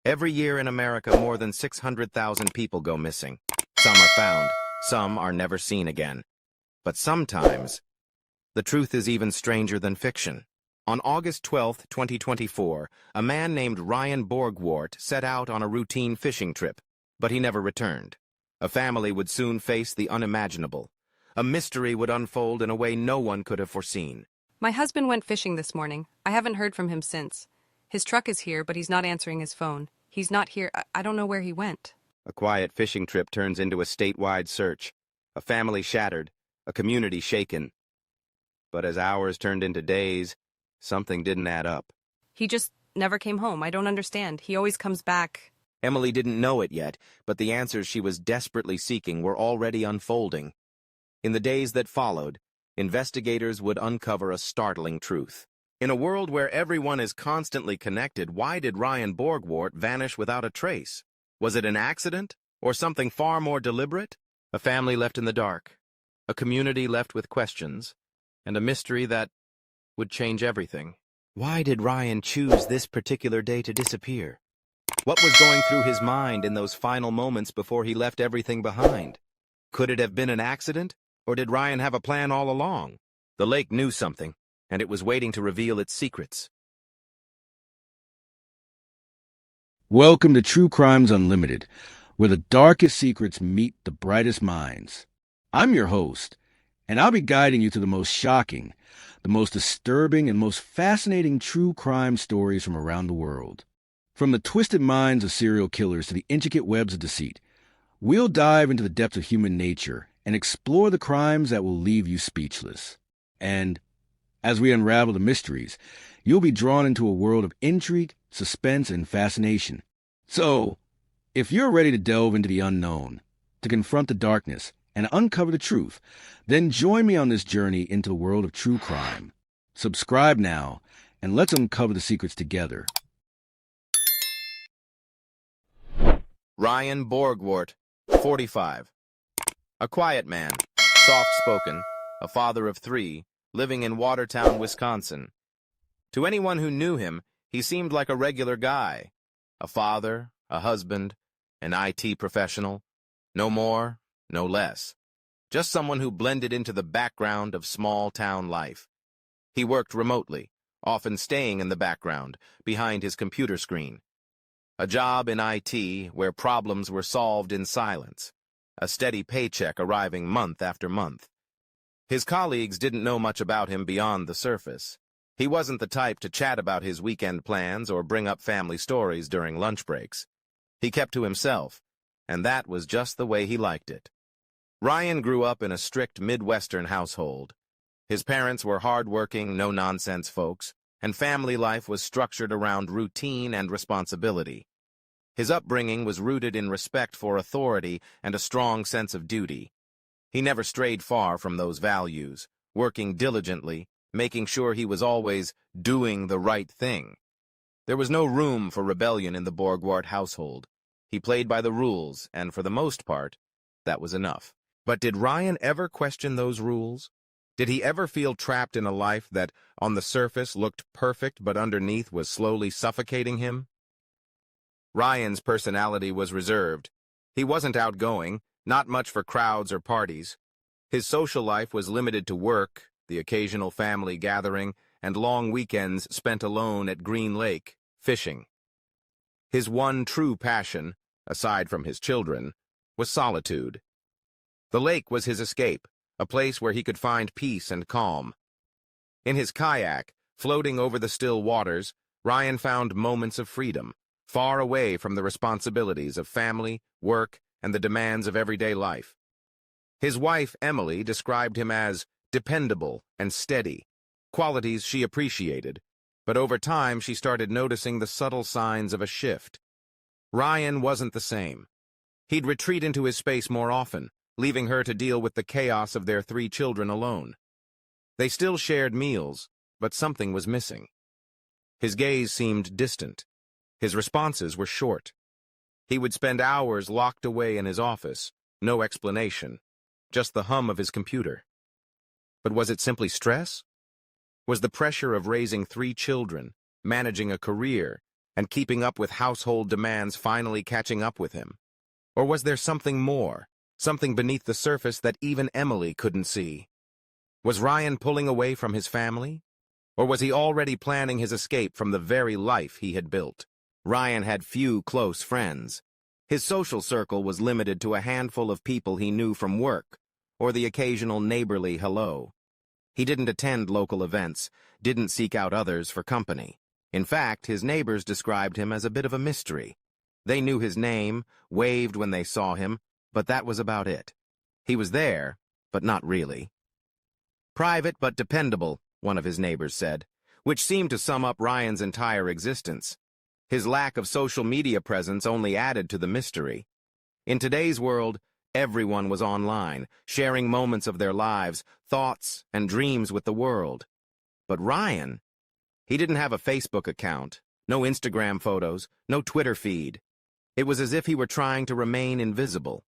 Every year in America, more than 600,000 people go missing. Some are found, some are never seen again. But sometimes, the truth is even stranger than fiction. On August 12, 2024, a man named Ryan Borgwardt set out on a routine fishing trip, but he never returned. A family would soon face the unimaginable. A mystery would unfold in a way no one could have foreseen. My husband went fishing this morning. I haven't heard from him since. His truck is here, but he's not answering his phone. He's not here. I don't know where he went. A quiet fishing trip turns into a statewide search. A family shattered, a community shaken. But as hours turned into days, something didn't add up. He just never came home. I don't understand. He always comes back. Emily didn't know it yet, but the answers she was desperately seeking were already unfolding. In the days that followed, investigators would uncover a startling truth. In a world where everyone is constantly connected, why did Ryan Borgwardt vanish without a trace? Was it an accident, or something far more deliberate? A family left in the dark, a community left with questions, and a mystery that would change everything. Why did Ryan choose this particular day to disappear? What was going through his mind in those final moments before he left everything behind? Could it have been an accident, or did Ryan have a plan all along? The lake knew something, and it was waiting to reveal its secrets. Welcome to True Crimes Unlimited, where the darkest secrets meet the brightest minds. I'm your host, and I'll be guiding you to the most shocking, the most disturbing, and most fascinating true crime stories from around the world. From the twisted minds of serial killers to the intricate webs of deceit, we'll dive into the depths of human nature and explore the crimes that will leave you speechless. And as we unravel the mysteries, you'll be drawn into a world of intrigue, suspense, and fascination. So, if you're ready to delve into the unknown, to confront the darkness, and uncover the truth, then join me on this journey into the world of true crime. Subscribe now, and let's uncover the secrets together. Ryan Borgwardt, 45. A quiet man, soft-spoken, a father of 3, living in Watertown, Wisconsin. To anyone who knew him, he seemed like a regular guy. A father, a husband, an IT professional. No more, no less. Just someone who blended into the background of small-town life. He worked remotely, often staying in the background, behind his computer screen. A job in IT where problems were solved in silence. A steady paycheck arriving month after month. His colleagues didn't know much about him beyond the surface. He wasn't the type to chat about his weekend plans or bring up family stories during lunch breaks. He kept to himself, and that was just the way he liked it. Ryan grew up in a strict Midwestern household. His parents were hard-working, no-nonsense folks, and family life was structured around routine and responsibility. His upbringing was rooted in respect for authority and a strong sense of duty. He never strayed far from those values, working diligently, making sure he was always doing the right thing. There was no room for rebellion in the Borgwardt household. He played by the rules, and for the most part, that was enough. But did Ryan ever question those rules? Did he ever feel trapped in a life that, on the surface, looked perfect but underneath was slowly suffocating him? Ryan's personality was reserved. He wasn't outgoing, not much for crowds or parties. His social life was limited to work, the occasional family gathering, and long weekends spent alone at Green Lake, fishing. His one true passion, aside from his children, was solitude. The lake was his escape, a place where he could find peace and calm. In his kayak, floating over the still waters, Ryan found moments of freedom, far away from the responsibilities of family, work, and the demands of everyday life. His wife, Emily, described him as dependable and steady, qualities she appreciated, but over time she started noticing the subtle signs of a shift. Ryan wasn't the same. He'd retreat into his space more often, leaving her to deal with the chaos of their 3 children alone. They still shared meals, but something was missing. His gaze seemed distant. His responses were short. He would spend hours locked away in his office, no explanation, just the hum of his computer. But was it simply stress? Was the pressure of raising 3 children, managing a career, and keeping up with household demands finally catching up with him? Or was there something more, something beneath the surface that even Emily couldn't see? Was Ryan pulling away from his family? Or was he already planning his escape from the very life he had built? Ryan had few close friends. His social circle was limited to a handful of people he knew from work, or the occasional neighborly hello. He didn't attend local events, didn't seek out others for company. In fact, his neighbors described him as a bit of a mystery. They knew his name, waved when they saw him, but that was about it. He was there, but not really. Private but dependable, one of his neighbors said, which seemed to sum up Ryan's entire existence. His lack of social media presence only added to the mystery. In today's world, everyone was online, sharing moments of their lives, thoughts, and dreams with the world. But Ryan, he didn't have a Facebook account, no Instagram photos, no Twitter feed. It was as if he were trying to remain invisible.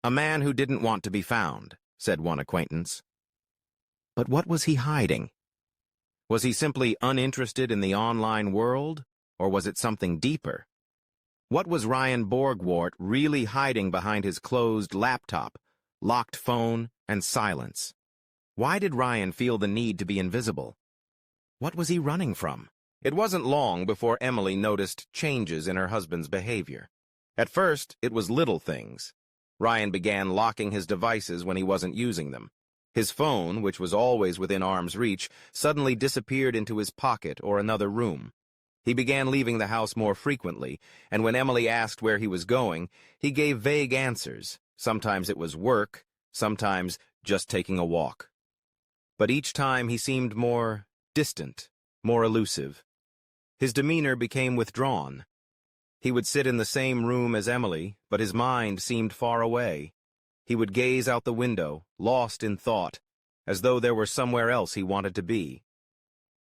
A man who didn't want to be found, said one acquaintance. But what was he hiding? Was he simply uninterested in the online world, or was it something deeper? What was Ryan Borgwardt really hiding behind his closed laptop, locked phone, and silence? Why did Ryan feel the need to be invisible? What was he running from? It wasn't long before Emily noticed changes in her husband's behavior. At first, it was little things. Ryan began locking his devices when he wasn't using them. His phone, which was always within arm's reach, suddenly disappeared into his pocket or another room. He began leaving the house more frequently, and when Emily asked where he was going, he gave vague answers. Sometimes it was work, sometimes just taking a walk. But each time he seemed more distant, more elusive. His demeanor became withdrawn. He would sit in the same room as Emily, but his mind seemed far away. He would gaze out the window, lost in thought, as though there were somewhere else he wanted to be.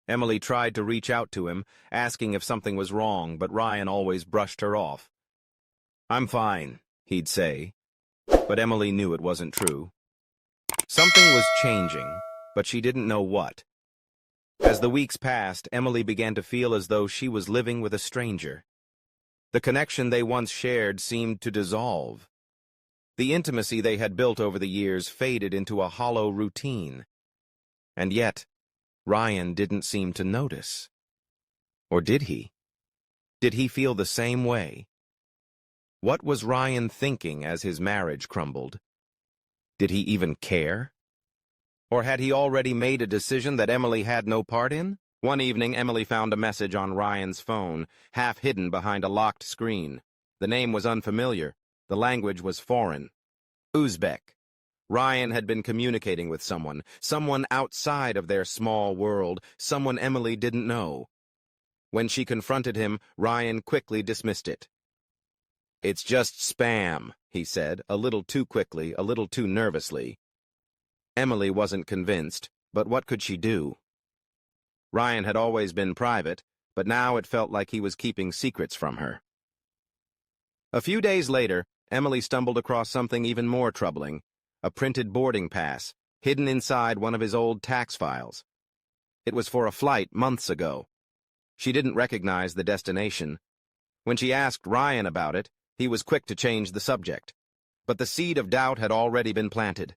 Emily tried to reach out to him, asking if something was wrong, but Ryan always brushed her off. "I'm fine," he'd say, but Emily knew it wasn't true. Something was changing, but she didn't know what. As the weeks passed, Emily began to feel as though she was living with a stranger. The connection they once shared seemed to dissolve. The intimacy they had built over the years faded into a hollow routine. And yet, Ryan didn't seem to notice. Or did he? Did he feel the same way? What was Ryan thinking as his marriage crumbled? Did he even care? Or had he already made a decision that Emily had no part in? One evening, Emily found a message on Ryan's phone, half hidden behind a locked screen. The name was unfamiliar. The language was foreign. Uzbek. Ryan had been communicating with someone outside of their small world, someone Emily didn't know. When she confronted him, Ryan quickly dismissed it. "It's just spam," he said, a little too quickly, a little too nervously. Emily wasn't convinced, but what could she do? Ryan had always been private, but now it felt like he was keeping secrets from her. A few days later, Emily stumbled across something even more troubling, a printed boarding pass, hidden inside one of his old tax files. It was for a flight months ago. She didn't recognize the destination. When she asked Ryan about it, he was quick to change the subject. But the seed of doubt had already been planted.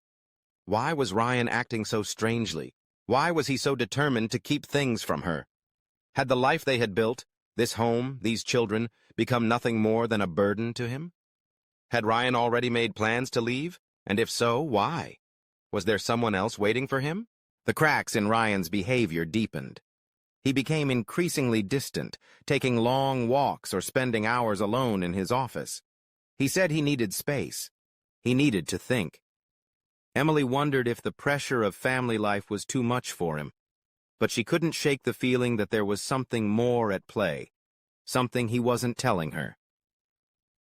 Why was Ryan acting so strangely? Why was he so determined to keep things from her? Had the life they had built, this home, these children, become nothing more than a burden to him? Had Ryan already made plans to leave? And if so, why? Was there someone else waiting for him? The cracks in Ryan's behavior deepened. He became increasingly distant, taking long walks or spending hours alone in his office. He said he needed space. He needed to think. Emily wondered if the pressure of family life was too much for him, but she couldn't shake the feeling that there was something more at play, something he wasn't telling her.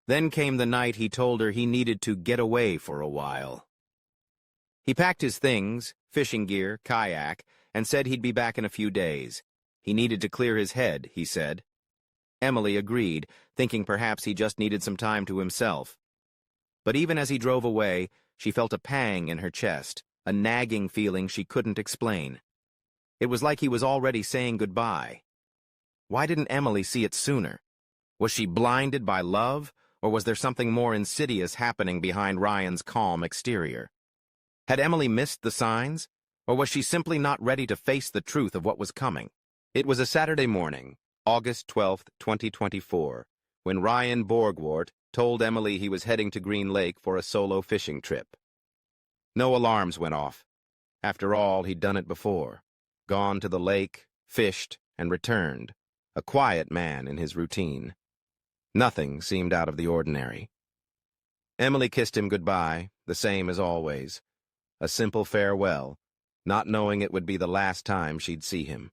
Then came the night he told her he needed to get away for a while. He packed his things, fishing gear, kayak, and said he'd be back in a few days. He needed to clear his head, he said. Emily agreed, thinking perhaps he just needed some time to himself. But even as he drove away, she felt a pang in her chest, a nagging feeling she couldn't explain. It was like he was already saying goodbye. Why didn't Emily see it sooner? Was she blinded by love, or was there something more insidious happening behind Ryan's calm exterior? Had Emily missed the signs, or was she simply not ready to face the truth of what was coming? It was a Saturday morning, August 12th, 2024, when Ryan Borgwardt told Emily he was heading to Green Lake for a solo fishing trip. No alarms went off. After all, he'd done it before. Gone to the lake, fished, and returned. A quiet man in his routine. Nothing seemed out of the ordinary. Emily kissed him goodbye, the same as always. A simple farewell, not knowing it would be the last time she'd see him.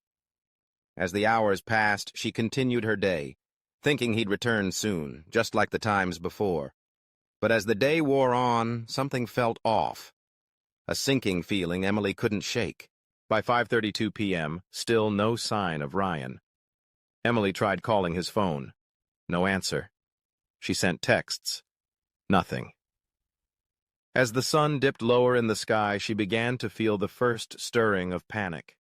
As the hours passed, she continued her day, thinking he'd return soon, just like the times before. But as the day wore on, something felt off. A sinking feeling Emily couldn't shake. By 5:32 p.m., still no sign of Ryan. Emily tried calling his phone. No answer. She sent texts. Nothing. As the sun dipped lower in the sky, she began to feel the first stirring of panic.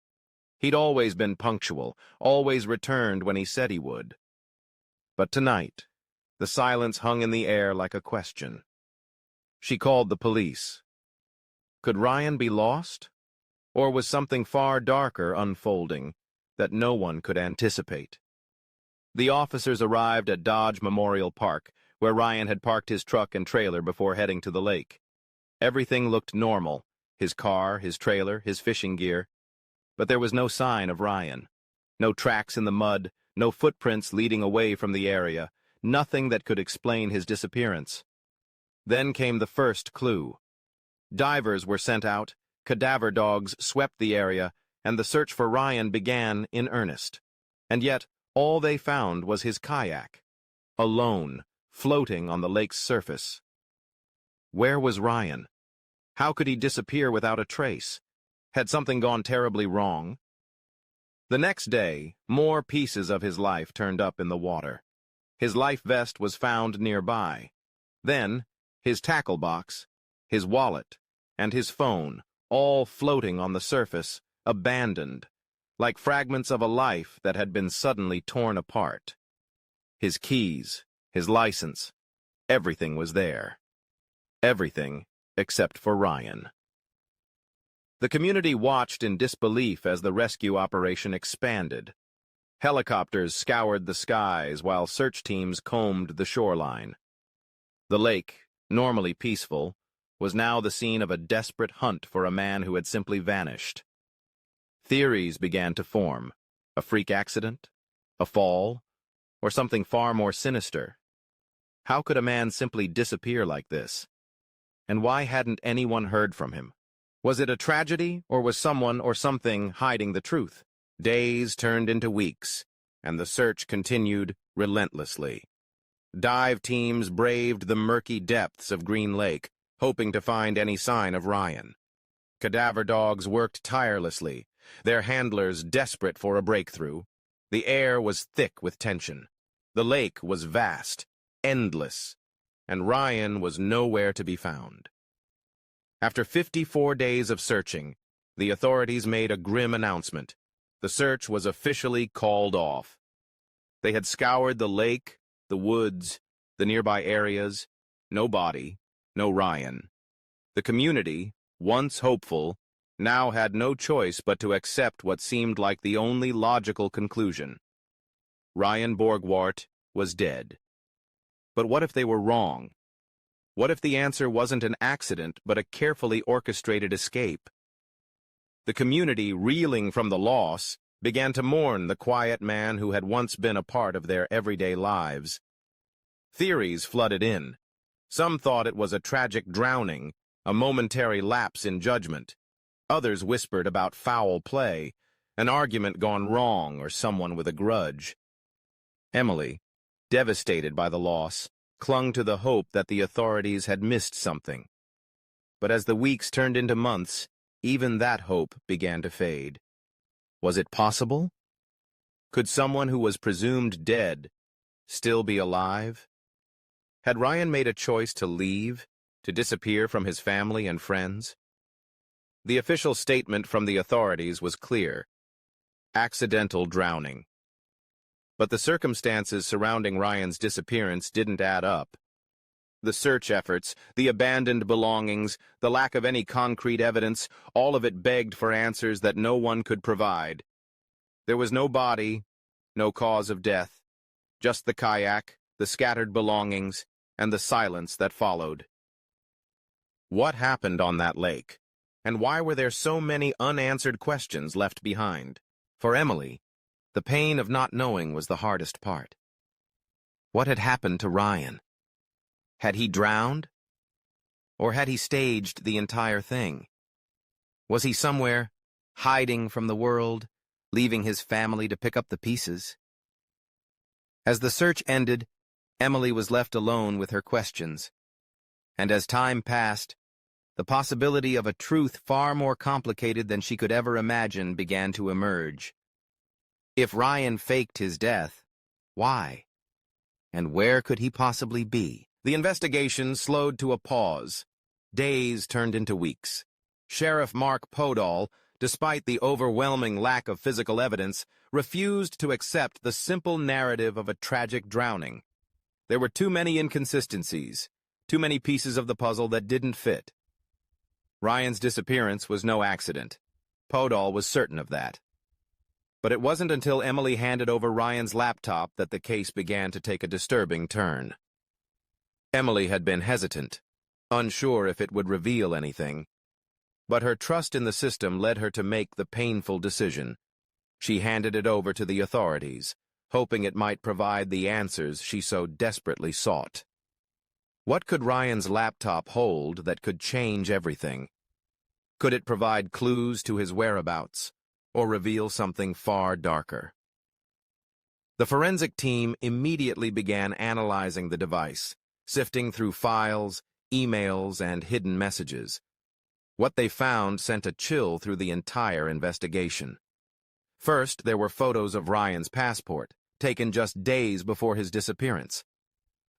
He'd always been punctual, always returned when he said he would. But tonight, the silence hung in the air like a question. She called the police. Could Ryan be lost? Or was something far darker unfolding that no one could anticipate? The officers arrived at Dodge Memorial Park, where Ryan had parked his truck and trailer before heading to the lake. Everything looked normal, his car, his trailer, his fishing gear. But there was no sign of Ryan. No tracks in the mud, no footprints leading away from the area, nothing that could explain his disappearance. Then came the first clue. Divers were sent out, cadaver dogs swept the area, and the search for Ryan began in earnest. And yet, all they found was his kayak, alone, floating on the lake's surface. Where was Ryan? How could he disappear without a trace? Had something gone terribly wrong? The next day, more pieces of his life turned up in the water. His life vest was found nearby. Then, his tackle box, his wallet, and his phone, all floating on the surface, abandoned, like fragments of a life that had been suddenly torn apart. His keys, his license, everything was there. Everything except for Ryan. The community watched in disbelief as the rescue operation expanded. Helicopters scoured the skies while search teams combed the shoreline. The lake, normally peaceful, was now the scene of a desperate hunt for a man who had simply vanished. Theories began to form. A freak accident? A fall? Or something far more sinister? How could a man simply disappear like this? And why hadn't anyone heard from him? Was it a tragedy, or was someone or something hiding the truth? Days turned into weeks, and the search continued relentlessly. Dive teams braved the murky depths of Green Lake, hoping to find any sign of Ryan. Cadaver dogs worked tirelessly, their handlers desperate for a breakthrough. The air was thick with tension. The lake was vast, endless, and Ryan was nowhere to be found. After 54 days of searching, the authorities made a grim announcement. The search was officially called off. They had scoured the lake, the woods, the nearby areas. No body, no Ryan. The community, once hopeful, now had no choice but to accept what seemed like the only logical conclusion. Ryan Borgwardt was dead. But what if they were wrong? What if the answer wasn't an accident, but a carefully orchestrated escape? The community, reeling from the loss, began to mourn the quiet man who had once been a part of their everyday lives. Theories flooded in. Some thought it was a tragic drowning, a momentary lapse in judgment. Others whispered about foul play, an argument gone wrong, or someone with a grudge. Emily, devastated by the loss, clung to the hope that the authorities had missed something. But as the weeks turned into months, even that hope began to fade. Was it possible? Could someone who was presumed dead still be alive? Had Ryan made a choice to leave, to disappear from his family and friends? The official statement from the authorities was clear. Accidental drowning. But the circumstances surrounding Ryan's disappearance didn't add up. The search efforts, the abandoned belongings, the lack of any concrete evidence, all of it begged for answers that no one could provide. There was no body, no cause of death, just the kayak, the scattered belongings, and the silence that followed. What happened on that lake? And why were there so many unanswered questions left behind? For Emily, the pain of not knowing was the hardest part. What had happened to Ryan? Had he drowned? Or had he staged the entire thing? Was he somewhere, hiding from the world, leaving his family to pick up the pieces? As the search ended, Emily was left alone with her questions. And as time passed, the possibility of a truth far more complicated than she could ever imagine began to emerge. If Ryan faked his death, why? And where could he possibly be? The investigation slowed to a pause. Days turned into weeks. Sheriff Mark Podol, despite the overwhelming lack of physical evidence, refused to accept the simple narrative of a tragic drowning. There were too many inconsistencies, too many pieces of the puzzle that didn't fit. Ryan's disappearance was no accident. Podol was certain of that. But it wasn't until Emily handed over Ryan's laptop that the case began to take a disturbing turn. Emily had been hesitant, unsure if it would reveal anything. But her trust in the system led her to make the painful decision. She handed it over to the authorities, hoping it might provide the answers she so desperately sought. What could Ryan's laptop hold that could change everything? Could it provide clues to his whereabouts, or reveal something far darker? The forensic team immediately began analyzing the device, sifting through files, emails, and hidden messages. What they found sent a chill through the entire investigation. First, there were photos of Ryan's passport, taken just days before his disappearance.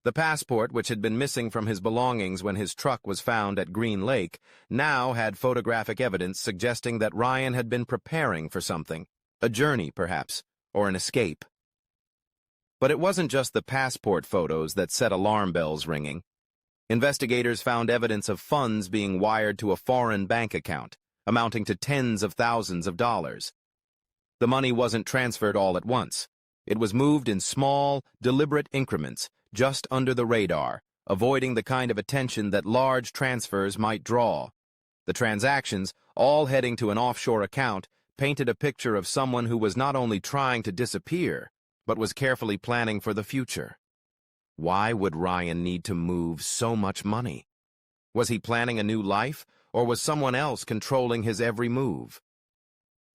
The passport, which had been missing from his belongings when his truck was found at Green Lake, now had photographic evidence suggesting that Ryan had been preparing for something, a journey, perhaps, or an escape. But it wasn't just the passport photos that set alarm bells ringing. Investigators found evidence of funds being wired to a foreign bank account, amounting to tens of thousands of dollars. The money wasn't transferred all at once. It was moved in small, deliberate increments, just under the radar, avoiding the kind of attention that large transfers might draw. The transactions, all heading to an offshore account, painted a picture of someone who was not only trying to disappear, but was carefully planning for the future. Why would Ryan need to move so much money? Was he planning a new life, or was someone else controlling his every move?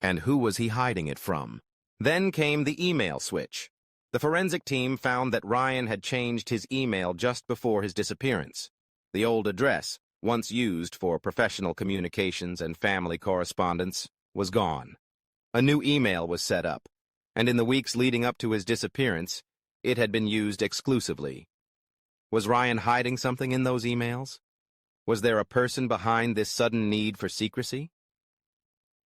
And who was he hiding it from? Then came the email switch. The forensic team found that Ryan had changed his email just before his disappearance. The old address, once used for professional communications and family correspondence, was gone. A new email was set up, and in the weeks leading up to his disappearance, it had been used exclusively. Was Ryan hiding something in those emails? Was there a person behind this sudden need for secrecy?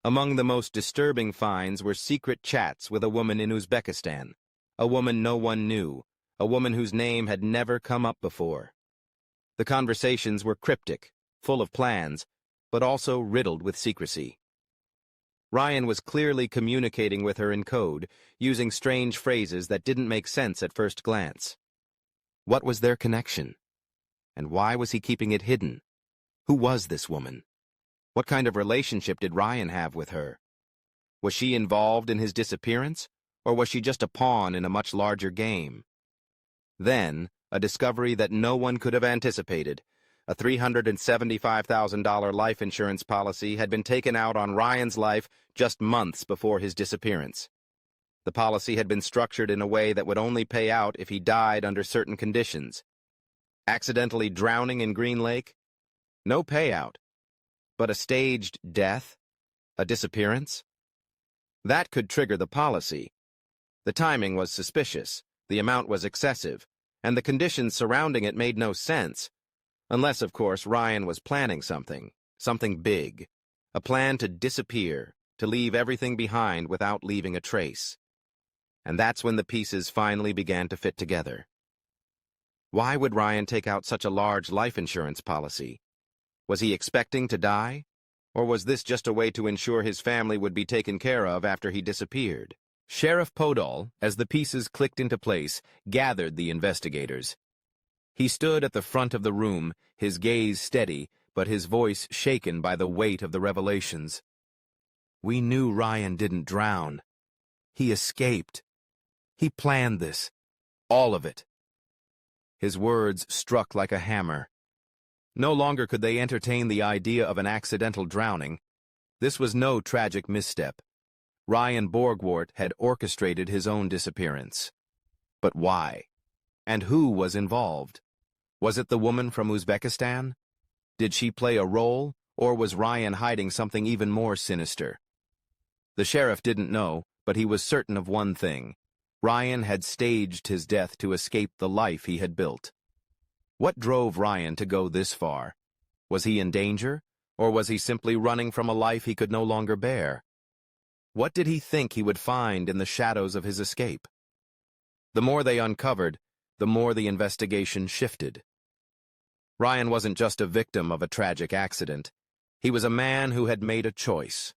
Among the most disturbing finds were secret chats with a woman in Uzbekistan, a woman no one knew, a woman whose name had never come up before. The conversations were cryptic, full of plans, but also riddled with secrecy. Ryan was clearly communicating with her in code, using strange phrases that didn't make sense at first glance. What was their connection? And why was he keeping it hidden? Who was this woman? What kind of relationship did Ryan have with her? Was she involved in his disappearance, or was she just a pawn in a much larger game? Then, a discovery that no one could have anticipated. A $375,000 life insurance policy had been taken out on Ryan's life just months before his disappearance. The policy had been structured in a way that would only pay out if he died under certain conditions. Accidentally drowning in Green Lake? No payout. But a staged death? A disappearance? That could trigger the policy. The timing was suspicious, the amount was excessive, and the conditions surrounding it made no sense. Unless, of course, Ryan was planning something big. A plan to disappear, to leave everything behind without leaving a trace. And that's when the pieces finally began to fit together. Why would Ryan take out such a large life insurance policy? Was he expecting to die? Or was this just a way to ensure his family would be taken care of after he disappeared? Sheriff Podol, as the pieces clicked into place, gathered the investigators. He stood at the front of the room, his gaze steady, but his voice shaken by the weight of the revelations. We knew Ryan didn't drown. He escaped. He planned this. All of it. His words struck like a hammer. No longer could they entertain the idea of an accidental drowning. This was no tragic misstep. Ryan Borgwardt had orchestrated his own disappearance. But why? And who was involved? Was it the woman from Uzbekistan? Did she play a role, or was Ryan hiding something even more sinister? The sheriff didn't know, but he was certain of one thing. Ryan had staged his death to escape the life he had built. What drove Ryan to go this far? Was he in danger, or was he simply running from a life he could no longer bear? What did he think he would find in the shadows of his escape? The more they uncovered, the more the investigation shifted. Ryan wasn't just a victim of a tragic accident. He was a man who had made a choice.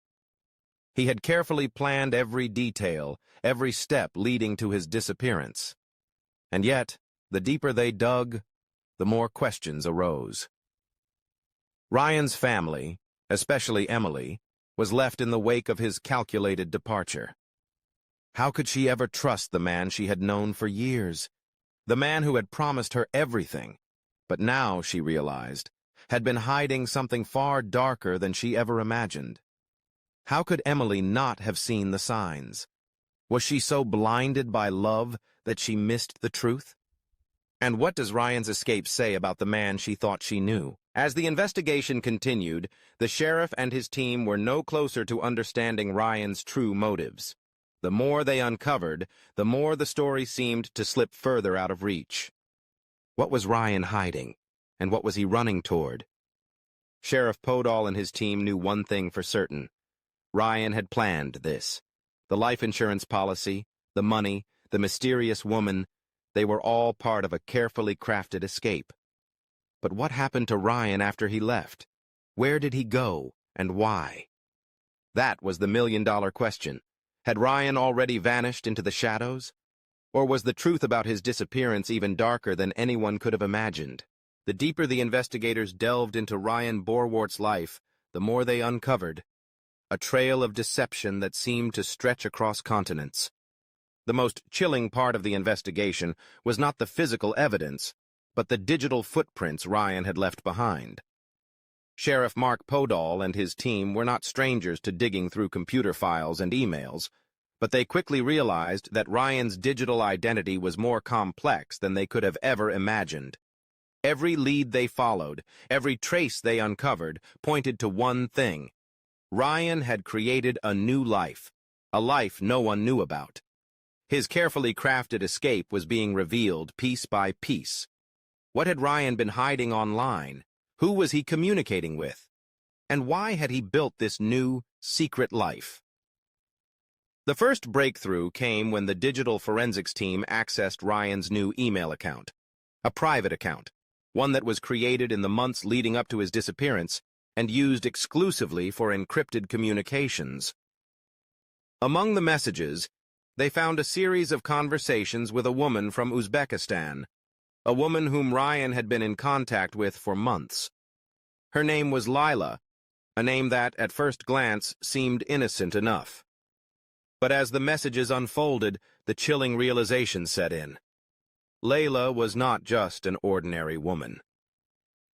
He had carefully planned every detail, every step leading to his disappearance. And yet, the deeper they dug, the more questions arose. Ryan's family, especially Emily, was left in the wake of his calculated departure. How could she ever trust the man she had known for years? The man who had promised her everything, but now, she realized, had been hiding something far darker than she ever imagined. How could Emily not have seen the signs? Was she so blinded by love that she missed the truth? And what does Ryan's escape say about the man she thought she knew? As the investigation continued, the sheriff and his team were no closer to understanding Ryan's true motives. The more they uncovered, the more the story seemed to slip further out of reach. What was Ryan hiding, and what was he running toward? Sheriff Podol and his team knew one thing for certain. Ryan had planned this. The life insurance policy, the money, the mysterious woman, they were all part of a carefully crafted escape. But what happened to Ryan after he left? Where did he go, and why? That was the million-dollar question. Had Ryan already vanished into the shadows? Or was the truth about his disappearance even darker than anyone could have imagined? The deeper the investigators delved into Ryan Borgwardt's life, the more they uncovered. A trail of deception that seemed to stretch across continents. The most chilling part of the investigation was not the physical evidence, but the digital footprints Ryan had left behind. Sheriff Mark Podol and his team were not strangers to digging through computer files and emails, but they quickly realized that Ryan's digital identity was more complex than they could have ever imagined. Every lead they followed, every trace they uncovered, pointed to one thing. Ryan had created a new life, a life no one knew about. His carefully crafted escape was being revealed piece by piece. What had Ryan been hiding online? Who was he communicating with? And why had he built this new, secret life? The first breakthrough came when the digital forensics team accessed Ryan's new email account. A private account, one that was created in the months leading up to his disappearance and used exclusively for encrypted communications. Among the messages, they found a series of conversations with a woman from Uzbekistan, a woman whom Ryan had been in contact with for months. Her name was Lila, a name that, at first glance, seemed innocent enough. But as the messages unfolded, the chilling realization set in. Layla was not just an ordinary woman.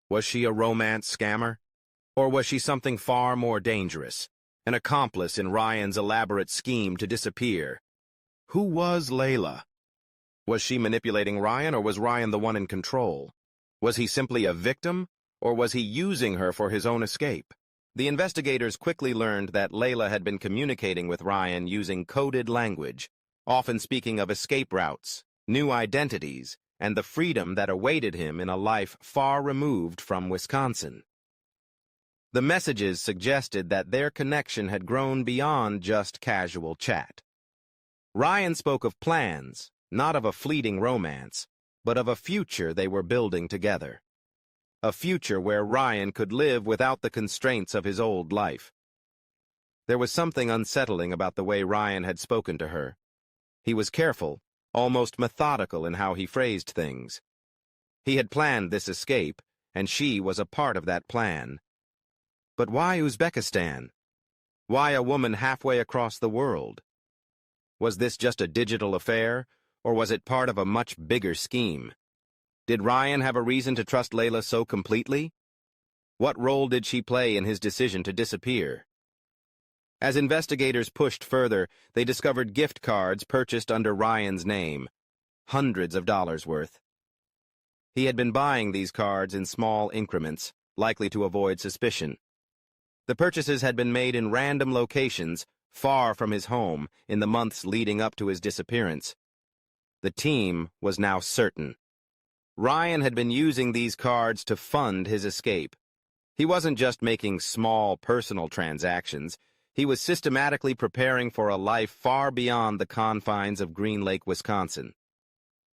Was she a romance scammer? Or was she something far more dangerous, an accomplice in Ryan's elaborate scheme to disappear? Who was Layla? Was she manipulating Ryan, or was Ryan the one in control? Was he simply a victim, or was he using her for his own escape? The investigators quickly learned that Layla had been communicating with Ryan using coded language, often speaking of escape routes, new identities, and the freedom that awaited him in a life far removed from Wisconsin. The messages suggested that their connection had grown beyond just casual chat. Ryan spoke of plans, not of a fleeting romance, but of a future they were building together. A future where Ryan could live without the constraints of his old life. There was something unsettling about the way Ryan had spoken to her. He was careful, almost methodical in how he phrased things. He had planned this escape, and she was a part of that plan. But why Uzbekistan? Why a woman halfway across the world? Was this just a digital affair, or was it part of a much bigger scheme? Did Ryan have a reason to trust Layla so completely? What role did she play in his decision to disappear? As investigators pushed further, they discovered gift cards purchased under Ryan's name, hundreds of dollars worth. He had been buying these cards in small increments, likely to avoid suspicion. The purchases had been made in random locations, far from his home, in the months leading up to his disappearance. The team was now certain. Ryan had been using these cards to fund his escape. He wasn't just making small personal transactions. He was systematically preparing for a life far beyond the confines of Green Lake, Wisconsin.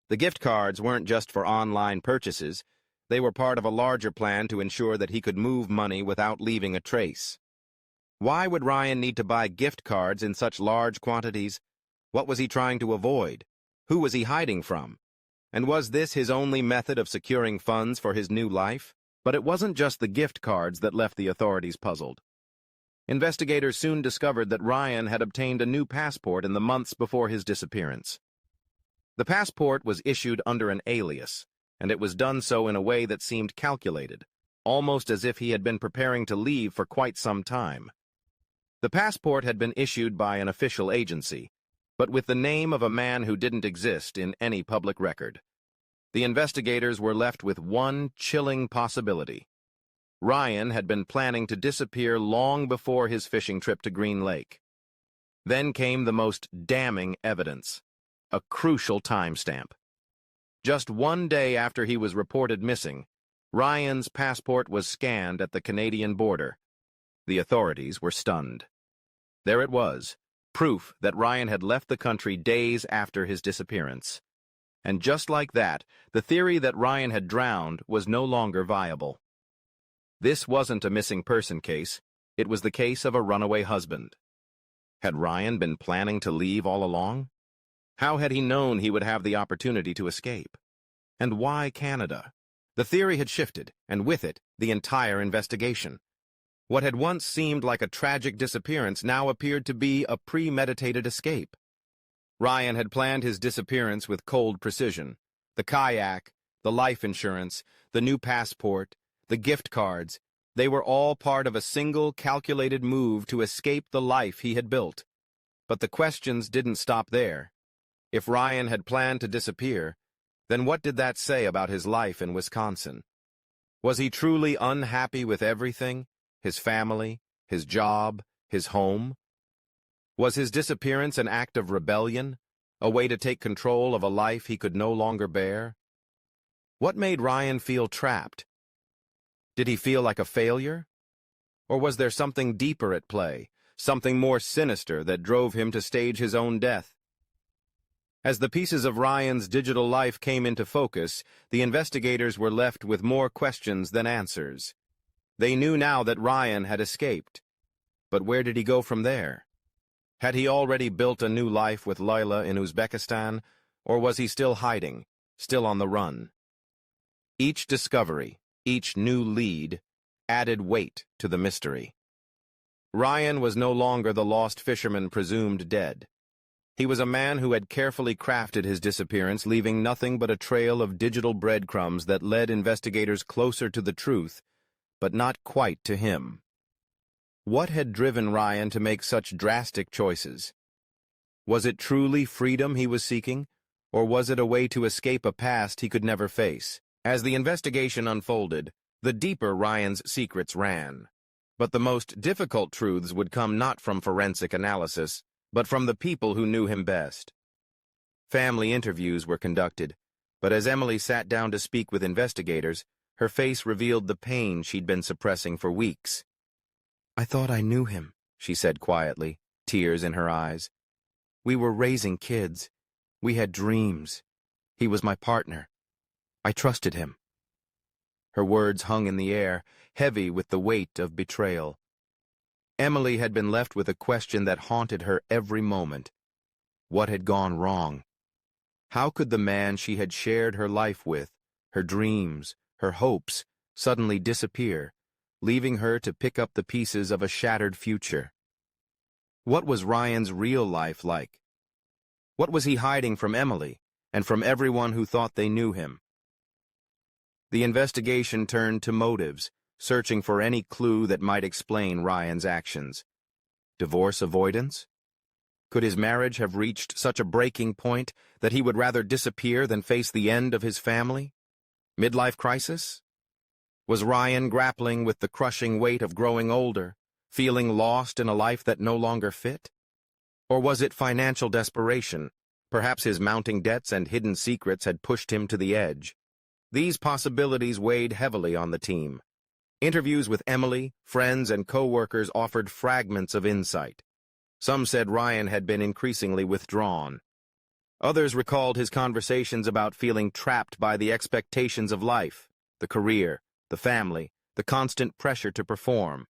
The gift cards weren't just for online purchases. They were part of a larger plan to ensure that he could move money without leaving a trace. Why would Ryan need to buy gift cards in such large quantities? What was he trying to avoid? Who was he hiding from? And was this his only method of securing funds for his new life? But it wasn't just the gift cards that left the authorities puzzled. Investigators soon discovered that Ryan had obtained a new passport in the months before his disappearance. The passport was issued under an alias, and it was done so in a way that seemed calculated, almost as if he had been preparing to leave for quite some time. The passport had been issued by an official agency, but with the name of a man who didn't exist in any public record. The investigators were left with one chilling possibility. Ryan had been planning to disappear long before his fishing trip to Green Lake. Then came the most damning evidence, a crucial timestamp. Just one day after he was reported missing, Ryan's passport was scanned at the Canadian border. The authorities were stunned. There it was, proof that Ryan had left the country days after his disappearance. And just like that, the theory that Ryan had drowned was no longer viable. This wasn't a missing person case, it was the case of a runaway husband. Had Ryan been planning to leave all along? How had he known he would have the opportunity to escape? And why Canada? The theory had shifted, and with it, the entire investigation. What had once seemed like a tragic disappearance now appeared to be a premeditated escape. Ryan had planned his disappearance with cold precision. The kayak, the life insurance, the new passport, the gift cards, they were all part of a single calculated move to escape the life he had built. But the questions didn't stop there. If Ryan had planned to disappear, then what did that say about his life in Wisconsin? Was he truly unhappy with everything? His family, his job, his home? Was his disappearance an act of rebellion, a way to take control of a life he could no longer bear? What made Ryan feel trapped? Did he feel like a failure? Or was there something deeper at play, something more sinister that drove him to stage his own death? As the pieces of Ryan's digital life came into focus, the investigators were left with more questions than answers. They knew now that Ryan had escaped. But where did he go from there? Had he already built a new life with Layla in Uzbekistan, or was he still hiding, still on the run? Each discovery, each new lead, added weight to the mystery. Ryan was no longer the lost fisherman presumed dead. He was a man who had carefully crafted his disappearance, leaving nothing but a trail of digital breadcrumbs that led investigators closer to the truth, but not quite to him. What had driven Ryan to make such drastic choices? Was it truly freedom he was seeking, or was it a way to escape a past he could never face? As the investigation unfolded, the deeper Ryan's secrets ran. But the most difficult truths would come not from forensic analysis, but from the people who knew him best. Family interviews were conducted, but as Emily sat down to speak with investigators, her face revealed the pain she'd been suppressing for weeks. "I thought I knew him," she said quietly, tears in her eyes. We were raising kids. We had dreams. He was my partner. I trusted him. Her words hung in the air, heavy with the weight of betrayal. Emily had been left with a question that haunted her every moment. What had gone wrong? How could the man she had shared her life with, her dreams, her hopes, suddenly disappear, leaving her to pick up the pieces of a shattered future? What was Ryan's real life like? What was he hiding from Emily, and from everyone who thought they knew him? The investigation turned to motives, searching for any clue that might explain Ryan's actions. Divorce avoidance? Could his marriage have reached such a breaking point that he would rather disappear than face the end of his family? Midlife crisis? Was Ryan grappling with the crushing weight of growing older, feeling lost in a life that no longer fit? Or was it financial desperation? Perhaps his mounting debts and hidden secrets had pushed him to the edge. These possibilities weighed heavily on the team. Interviews with Emily, friends, and co-workers offered fragments of insight. Some said Ryan had been increasingly withdrawn. Others recalled his conversations about feeling trapped by the expectations of life, the career, the family, the constant pressure to perform.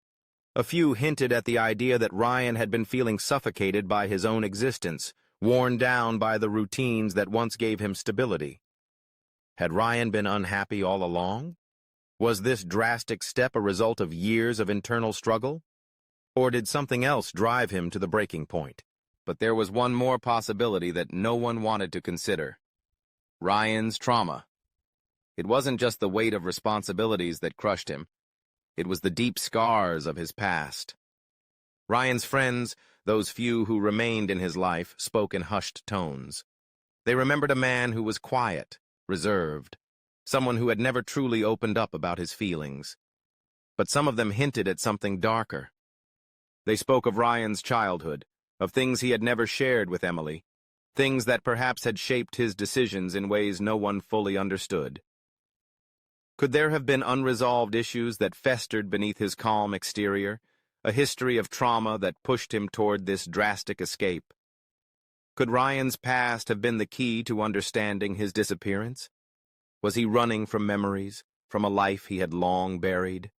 A few hinted at the idea that Ryan had been feeling suffocated by his own existence, worn down by the routines that once gave him stability. Had Ryan been unhappy all along? Was this drastic step a result of years of internal struggle? Or did something else drive him to the breaking point? But there was one more possibility that no one wanted to consider. Ryan's trauma. It wasn't just the weight of responsibilities that crushed him. It was the deep scars of his past. Ryan's friends, those few who remained in his life, spoke in hushed tones. They remembered a man who was quiet, reserved, someone who had never truly opened up about his feelings. But some of them hinted at something darker. They spoke of Ryan's childhood, of things he had never shared with Emily, things that perhaps had shaped his decisions in ways no one fully understood. Could there have been unresolved issues that festered beneath his calm exterior, a history of trauma that pushed him toward this drastic escape? Could Ryan's past have been the key to understanding his disappearance? Was he running from memories, from a life he had long buried?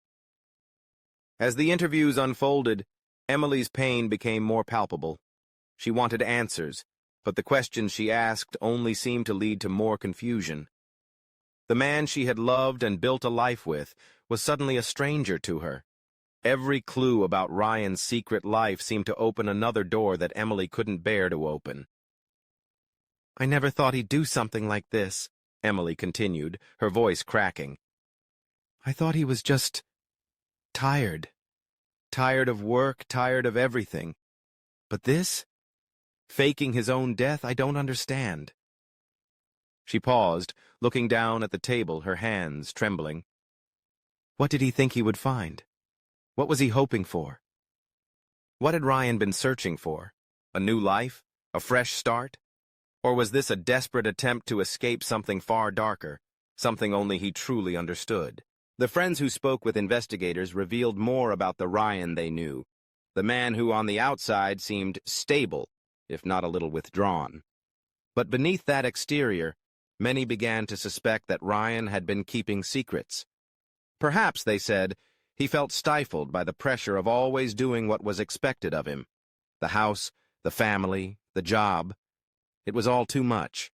As the interviews unfolded, Emily's pain became more palpable. She wanted answers, but the questions she asked only seemed to lead to more confusion. The man she had loved and built a life with was suddenly a stranger to her. Every clue about Ryan's secret life seemed to open another door that Emily couldn't bear to open. "I never thought he'd do something like this," Emily continued, her voice cracking. "I thought he was just tired. Tired of work, tired of everything. But this? Faking his own death, I don't understand." She paused, looking down at the table, her hands trembling. What did he think he would find? What was he hoping for? What had Ryan been searching for? A new life? A fresh start? Or was this a desperate attempt to escape something far darker, something only he truly understood? The friends who spoke with investigators revealed more about the Ryan they knew, the man who on the outside seemed stable, if not a little withdrawn. But beneath that exterior, many began to suspect that Ryan had been keeping secrets. Perhaps, they said, he felt stifled by the pressure of always doing what was expected of him. The house, the family, the job. It was all too much.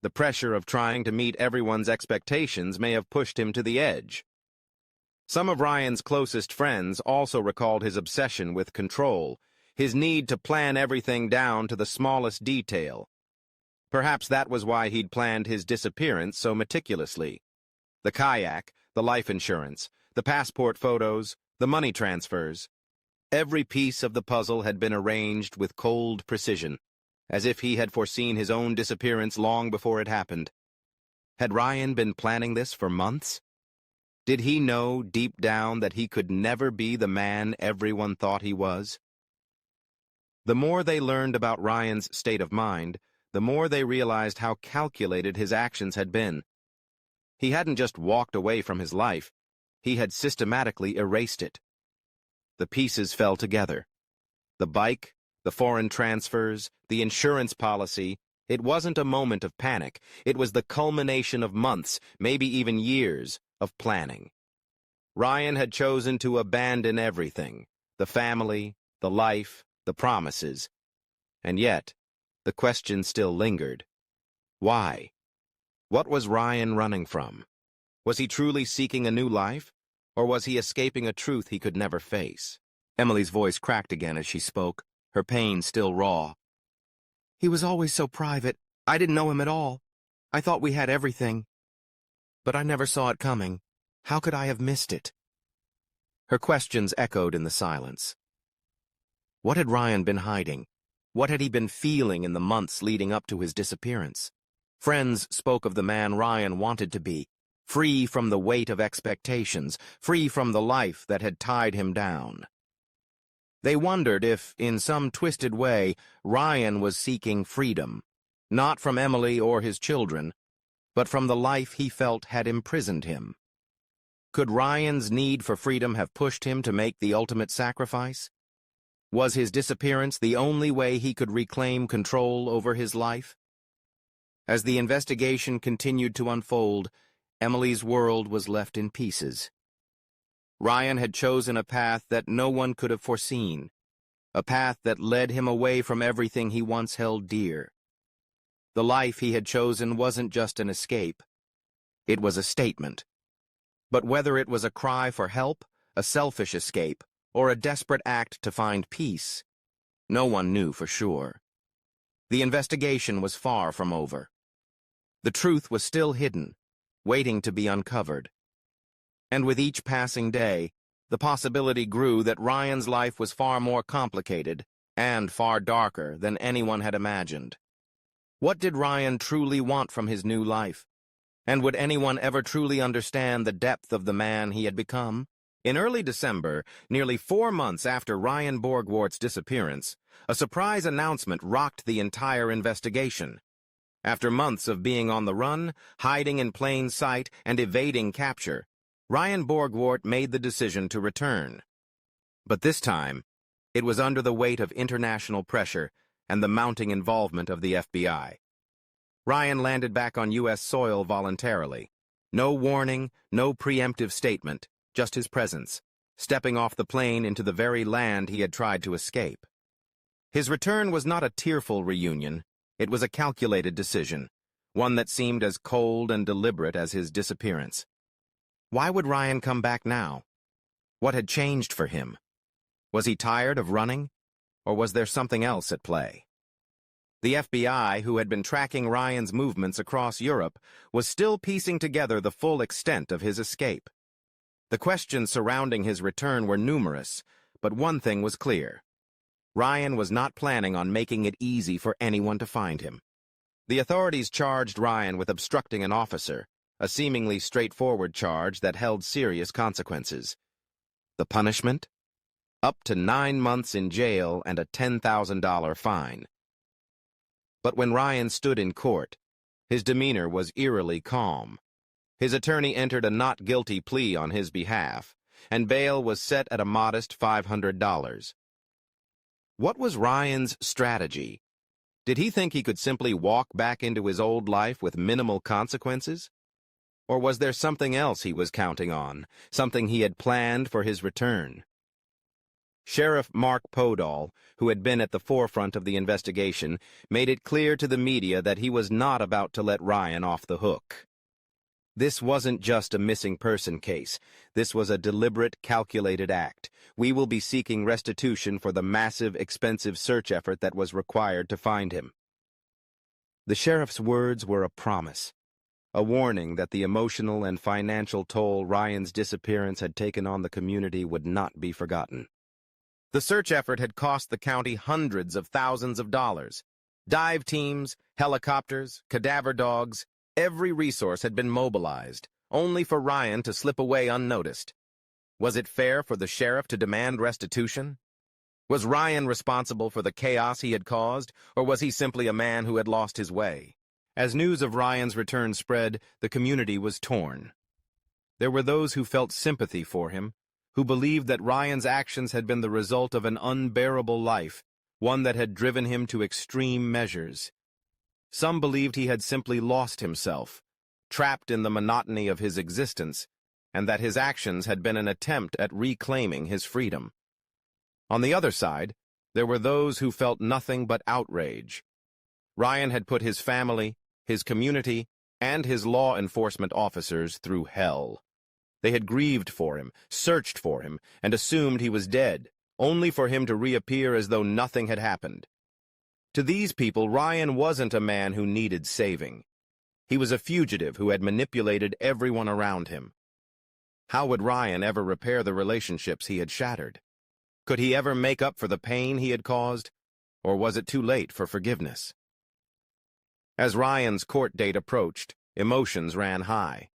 The pressure of trying to meet everyone's expectations may have pushed him to the edge. Some of Ryan's closest friends also recalled his obsession with control, his need to plan everything down to the smallest detail. Perhaps that was why he'd planned his disappearance so meticulously. The kayak, the life insurance, the passport photos, the money transfers. Every piece of the puzzle had been arranged with cold precision, as if he had foreseen his own disappearance long before it happened. Had Ryan been planning this for months? Did he know deep down that he could never be the man everyone thought he was? The more they learned about Ryan's state of mind, the more they realized how calculated his actions had been. He hadn't just walked away from his life, he had systematically erased it. The pieces fell together. The bike, The foreign transfers, the insurance policy. It wasn't a moment of panic. It was the culmination of months, maybe even years, of planning. Ryan had chosen to abandon everything: the family, the life, the promises. And yet, the question still lingered. Why? What was Ryan running from? Was he truly seeking a new life, or was he escaping a truth he could never face? Emily's voice cracked again as she spoke, her pain still raw. He was always so private. I didn't know him at all. I thought we had everything. But I never saw it coming. How could I have missed it? Her questions echoed in the silence. What had Ryan been hiding? What had he been feeling in the months leading up to his disappearance? Friends spoke of the man Ryan wanted to be, free from the weight of expectations, free from the life that had tied him down. They wondered if, in some twisted way, Ryan was seeking freedom, not from Emily or his children, but from the life he felt had imprisoned him. Could Ryan's need for freedom have pushed him to make the ultimate sacrifice? Was his disappearance the only way he could reclaim control over his life? As the investigation continued to unfold, Emily's world was left in pieces. Ryan had chosen a path that no one could have foreseen, a path that led him away from everything he once held dear. The life he had chosen wasn't just an escape. It was a statement. But whether it was a cry for help, a selfish escape, or a desperate act to find peace, no one knew for sure. The investigation was far from over. The truth was still hidden, waiting to be uncovered. And with each passing day, the possibility grew that Ryan's life was far more complicated and far darker than anyone had imagined. What did Ryan truly want from his new life? And would anyone ever truly understand the depth of the man he had become? In early December, nearly 4 months after Ryan Borgwardt's disappearance, a surprise announcement rocked the entire investigation. After months of being on the run, hiding in plain sight, and evading capture, Ryan Borgwardt made the decision to return. But this time, it was under the weight of international pressure and the mounting involvement of the FBI. Ryan landed back on U.S. soil voluntarily. No warning, no preemptive statement, just his presence, stepping off the plane into the very land he had tried to escape. His return was not a tearful reunion. It was a calculated decision, one that seemed as cold and deliberate as his disappearance. Why would Ryan come back now? What had changed for him? Was he tired of running, or was there something else at play? The FBI, who had been tracking Ryan's movements across Europe, was still piecing together the full extent of his escape. The questions surrounding his return were numerous, but one thing was clear. Ryan was not planning on making it easy for anyone to find him. The authorities charged Ryan with obstructing an officer, a seemingly straightforward charge that held serious consequences. The punishment? Up to 9 months in jail and a $10,000 fine. But when Ryan stood in court, his demeanor was eerily calm. His attorney entered a not guilty plea on his behalf, and bail was set at a modest $500. What was Ryan's strategy? Did he think he could simply walk back into his old life with minimal consequences? Or was there something else he was counting on, something he had planned for his return? Sheriff Mark Podol, who had been at the forefront of the investigation, made it clear to the media that he was not about to let Ryan off the hook. This wasn't just a missing person case. This was a deliberate, calculated act. We will be seeking restitution for the massive, expensive search effort that was required to find him. The sheriff's words were a promise, a warning that the emotional and financial toll Ryan's disappearance had taken on the community would not be forgotten. The search effort had cost the county hundreds of thousands of dollars. Dive teams, helicopters, cadaver dogs, every resource had been mobilized, only for Ryan to slip away unnoticed. Was it fair for the sheriff to demand restitution? Was Ryan responsible for the chaos he had caused, or was he simply a man who had lost his way? As news of Ryan's return spread, the community was torn. There were those who felt sympathy for him, who believed that Ryan's actions had been the result of an unbearable life, one that had driven him to extreme measures. Some believed he had simply lost himself, trapped in the monotony of his existence, and that his actions had been an attempt at reclaiming his freedom. On the other side, there were those who felt nothing but outrage. Ryan had put his family, his community, and his law enforcement officers through hell. They had grieved for him, searched for him, and assumed he was dead, only for him to reappear as though nothing had happened. To these people, Ryan wasn't a man who needed saving. He was a fugitive who had manipulated everyone around him. How would Ryan ever repair the relationships he had shattered? Could he ever make up for the pain he had caused? Or was it too late for forgiveness? As Ryan's court date approached, emotions ran high.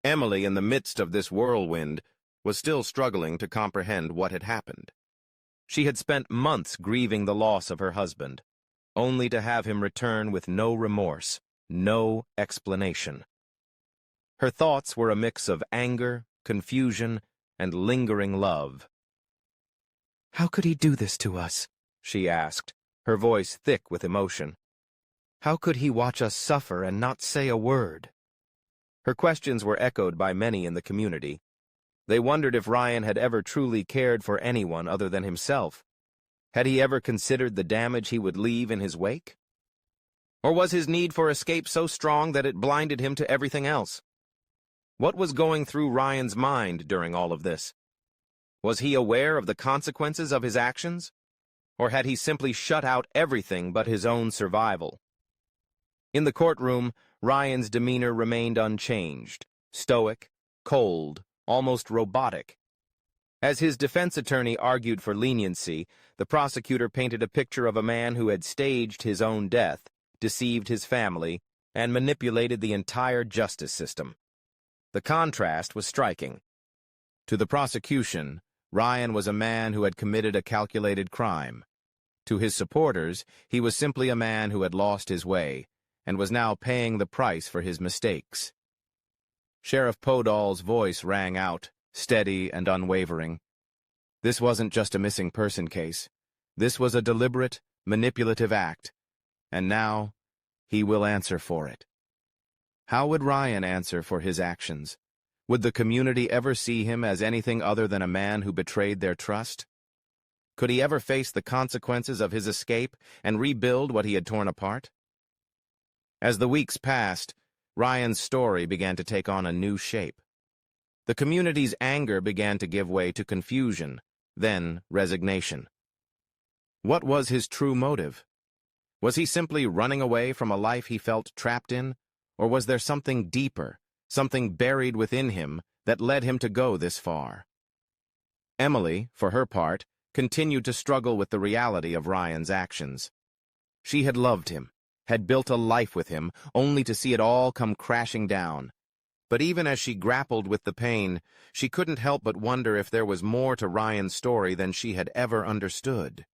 Emily, in the midst of this whirlwind, was still struggling to comprehend what had happened. She had spent months grieving the loss of her husband, only to have him return with no remorse, no explanation. Her thoughts were a mix of anger, confusion, and lingering love. "How could he do this to us?" she asked, her voice thick with emotion. "How could he watch us suffer and not say a word?" Her questions were echoed by many in the community. They wondered if Ryan had ever truly cared for anyone other than himself. Had he ever considered the damage he would leave in his wake? Or was his need for escape so strong that it blinded him to everything else? What was going through Ryan's mind during all of this? Was he aware of the consequences of his actions? Or had he simply shut out everything but his own survival? In the courtroom, Ryan's demeanor remained unchanged, stoic, cold, almost robotic. As his defense attorney argued for leniency, the prosecutor painted a picture of a man who had staged his own death, deceived his family, and manipulated the entire justice system. The contrast was striking. To the prosecution, Ryan was a man who had committed a calculated crime. To his supporters, he was simply a man who had lost his way, and was now paying the price for his mistakes. Sheriff Podol's voice rang out, steady and unwavering. This wasn't just a missing person case. This was a deliberate, manipulative act, and now he will answer for it. How would Ryan answer for his actions? Would the community ever see him as anything other than a man who betrayed their trust? Could he ever face the consequences of his escape and rebuild what he had torn apart? As the weeks passed, Ryan's story began to take on a new shape. The community's anger began to give way to confusion, then resignation. What was his true motive? Was he simply running away from a life he felt trapped in, or was there something deeper, something buried within him that led him to go this far? Emily, for her part, continued to struggle with the reality of Ryan's actions. She had loved him, had built a life with him, only to see it all come crashing down. But even as she grappled with the pain, she couldn't help but wonder if there was more to Ryan's story than she had ever understood.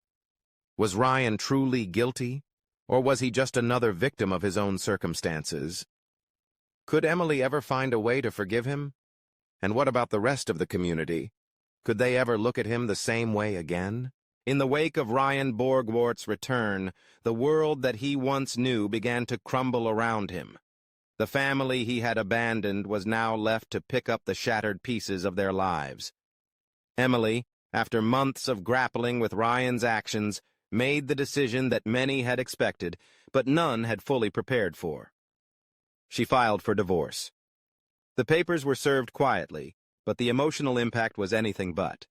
Was Ryan truly guilty, or was he just another victim of his own circumstances? Could Emily ever find a way to forgive him? And what about the rest of the community? Could they ever look at him the same way again? In the wake of Ryan Borgwardt's return, the world that he once knew began to crumble around him. The family he had abandoned was now left to pick up the shattered pieces of their lives. Emily, after months of grappling with Ryan's actions, made the decision that many had expected, but none had fully prepared for. She filed for divorce. The papers were served quietly, but the emotional impact was anything but.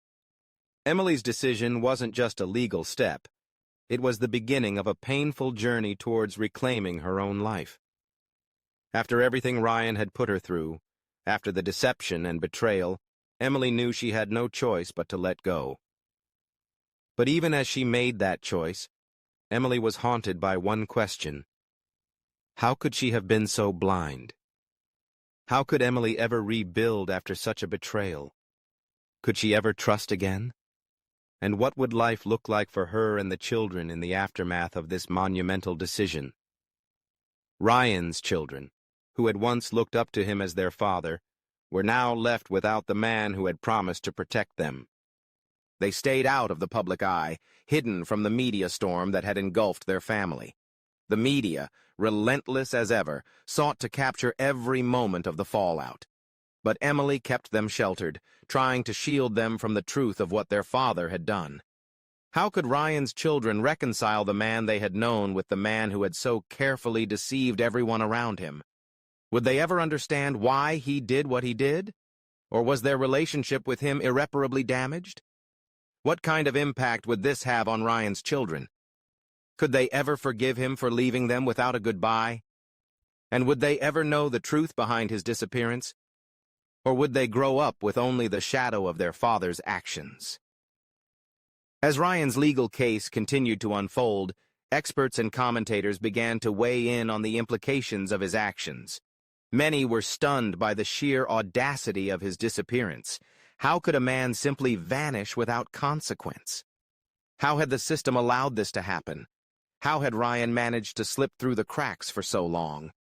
Emily's decision wasn't just a legal step. It was the beginning of a painful journey towards reclaiming her own life. After everything Ryan had put her through, after the deception and betrayal, Emily knew she had no choice but to let go. But even as she made that choice, Emily was haunted by one question. How could she have been so blind? How could Emily ever rebuild after such a betrayal? Could she ever trust again? And what would life look like for her and the children in the aftermath of this monumental decision? Ryan's children, who had once looked up to him as their father, were now left without the man who had promised to protect them. They stayed out of the public eye, hidden from the media storm that had engulfed their family. The media, relentless as ever, sought to capture every moment of the fallout. But Emily kept them sheltered, trying to shield them from the truth of what their father had done. How could Ryan's children reconcile the man they had known with the man who had so carefully deceived everyone around him? Would they ever understand why he did what he did? Or was their relationship with him irreparably damaged? What kind of impact would this have on Ryan's children? Could they ever forgive him for leaving them without a goodbye? And would they ever know the truth behind his disappearance? Or would they grow up with only the shadow of their father's actions? As Ryan's legal case continued to unfold, experts and commentators began to weigh in on the implications of his actions. Many were stunned by the sheer audacity of his disappearance. How could a man simply vanish without consequence? How had the system allowed this to happen? How had Ryan managed to slip through the cracks for so long?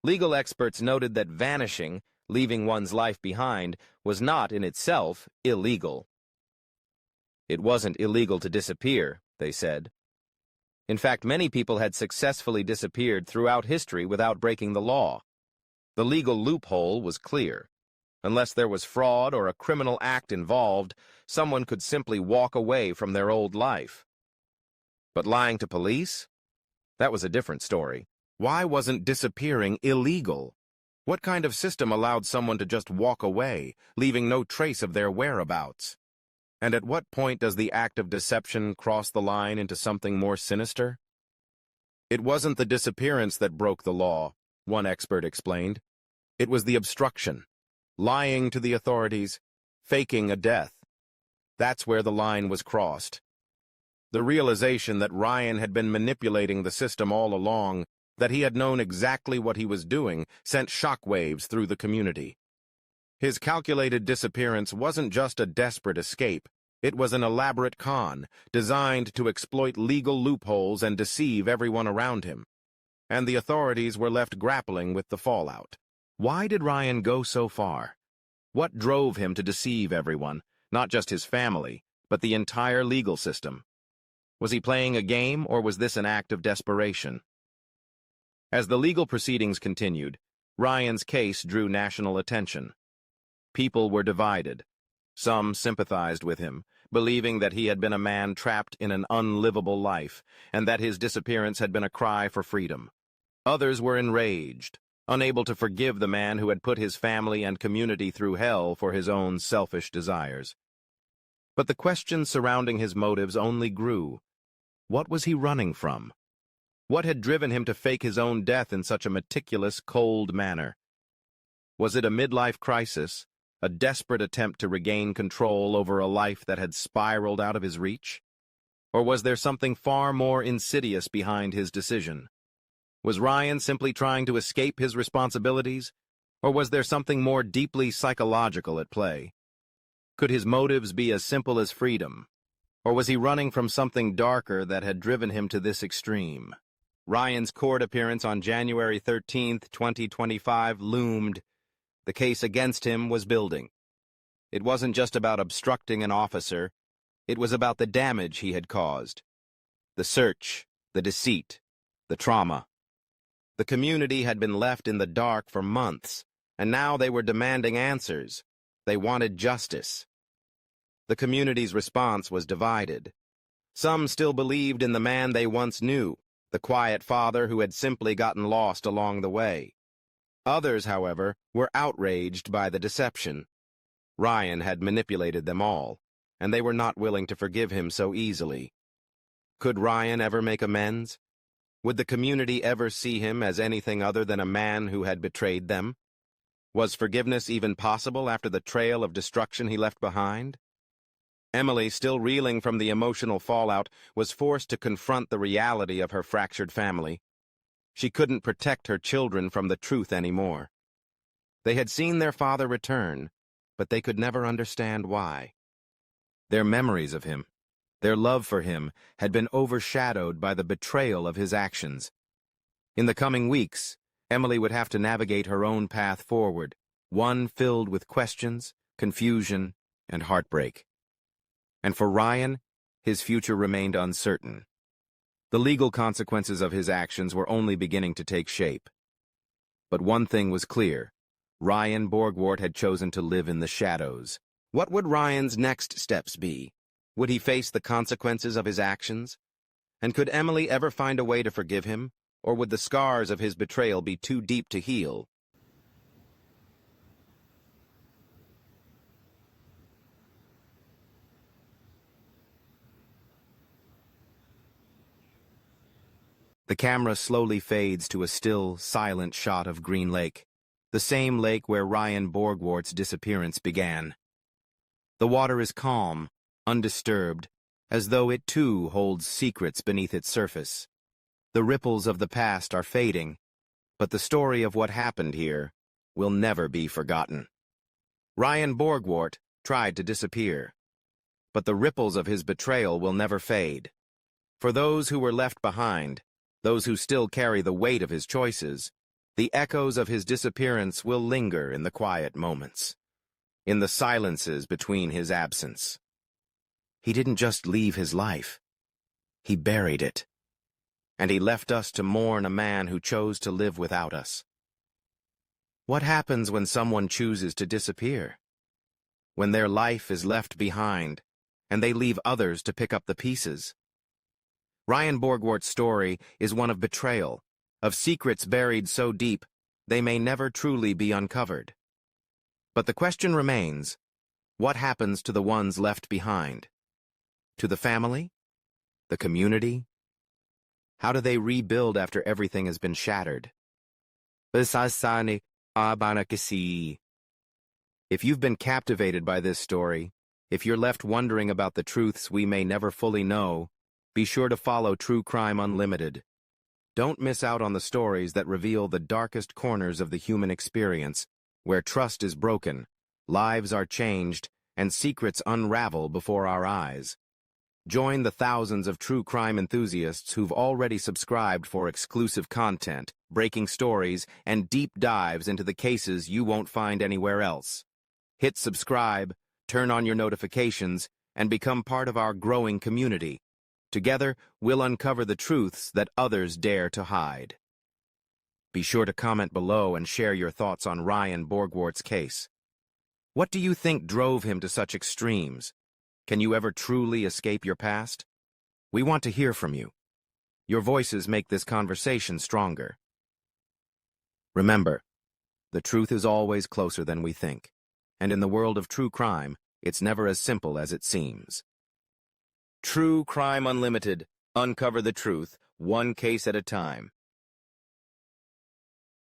Legal experts noted that vanishing, leaving one's life behind, was not in itself illegal. It wasn't illegal to disappear, they said. In fact, many people had successfully disappeared throughout history without breaking the law. The legal loophole was clear. Unless there was fraud or a criminal act involved, someone could simply walk away from their old life. But lying to police? That was a different story. Why wasn't disappearing illegal? What kind of system allowed someone to just walk away, leaving no trace of their whereabouts? And at what point does the act of deception cross the line into something more sinister? It wasn't the disappearance that broke the law, one expert explained. It was the obstruction, lying to the authorities, faking a death. That's where the line was crossed. The realization that Ryan had been manipulating the system all along, that he had known exactly what he was doing, sent shockwaves through the community. His calculated disappearance wasn't just a desperate escape. It was an elaborate con, designed to exploit legal loopholes and deceive everyone around him. And the authorities were left grappling with the fallout. Why did Ryan go so far? What drove him to deceive everyone, not just his family, but the entire legal system? Was he playing a game, or was this an act of desperation? As the legal proceedings continued, Ryan's case drew national attention. People were divided. Some sympathized with him, believing that he had been a man trapped in an unlivable life, and that his disappearance had been a cry for freedom. Others were enraged, unable to forgive the man who had put his family and community through hell for his own selfish desires. But the questions surrounding his motives only grew. What was he running from? What had driven him to fake his own death in such a meticulous, cold manner? Was it a midlife crisis, a desperate attempt to regain control over a life that had spiraled out of his reach? Or was there something far more insidious behind his decision? Was Ryan simply trying to escape his responsibilities? Or was there something more deeply psychological at play? Could his motives be as simple as freedom? Or was he running from something darker that had driven him to this extreme? Ryan's court appearance on January 13, 2025 loomed. The case against him was building. It wasn't just about obstructing an officer. It was about the damage he had caused. The search, the deceit, the trauma. The community had been left in the dark for months, and now they were demanding answers. They wanted justice. The community's response was divided. Some still believed in the man they once knew, the quiet father who had simply gotten lost along the way. Others, however, were outraged by the deception. Ryan had manipulated them all, and they were not willing to forgive him so easily. Could Ryan ever make amends? Would the community ever see him as anything other than a man who had betrayed them? Was forgiveness even possible after the trail of destruction he left behind? Emily, still reeling from the emotional fallout, was forced to confront the reality of her fractured family. She couldn't protect her children from the truth anymore. They had seen their father return, but they could never understand why. Their memories of him, their love for him, had been overshadowed by the betrayal of his actions. In the coming weeks, Emily would have to navigate her own path forward, one filled with questions, confusion, and heartbreak. And for Ryan, his future remained uncertain. The legal consequences of his actions were only beginning to take shape. But one thing was clear. Ryan Borgwardt had chosen to live in the shadows. What would Ryan's next steps be? Would he face the consequences of his actions? And could Emily ever find a way to forgive him? Or would the scars of his betrayal be too deep to heal? The camera slowly fades to a still, silent shot of Green Lake, the same lake where Ryan Borgwardt's disappearance began. The water is calm, undisturbed, as though it too holds secrets beneath its surface. The ripples of the past are fading, but the story of what happened here will never be forgotten. Ryan Borgwardt tried to disappear, but the ripples of his betrayal will never fade. For those who were left behind, those who still carry the weight of his choices, the echoes of his disappearance will linger in the quiet moments, in the silences between his absence. He didn't just leave his life. He buried it. And he left us to mourn a man who chose to live without us. What happens when someone chooses to disappear? When their life is left behind, and they leave others to pick up the pieces? Ryan Borgwardt's story is one of betrayal, of secrets buried so deep they may never truly be uncovered. But the question remains, what happens to the ones left behind? To the family? The community? How do they rebuild after everything has been shattered? If you've been captivated by this story, if you're left wondering about the truths we may never fully know, be sure to follow True Crime Unlimited. Don't miss out on the stories that reveal the darkest corners of the human experience, where trust is broken, lives are changed, and secrets unravel before our eyes. Join the thousands of true crime enthusiasts who've already subscribed for exclusive content, breaking stories, and deep dives into the cases you won't find anywhere else. Hit subscribe, turn on your notifications, and become part of our growing community. Together, we'll uncover the truths that others dare to hide. Be sure to comment below and share your thoughts on Ryan Borgwardt's case. What do you think drove him to such extremes? Can you ever truly escape your past? We want to hear from you. Your voices make this conversation stronger. Remember, the truth is always closer than we think. And in the world of true crime, it's never as simple as it seems. True Crime Unlimited. Uncover the truth, one case at a time.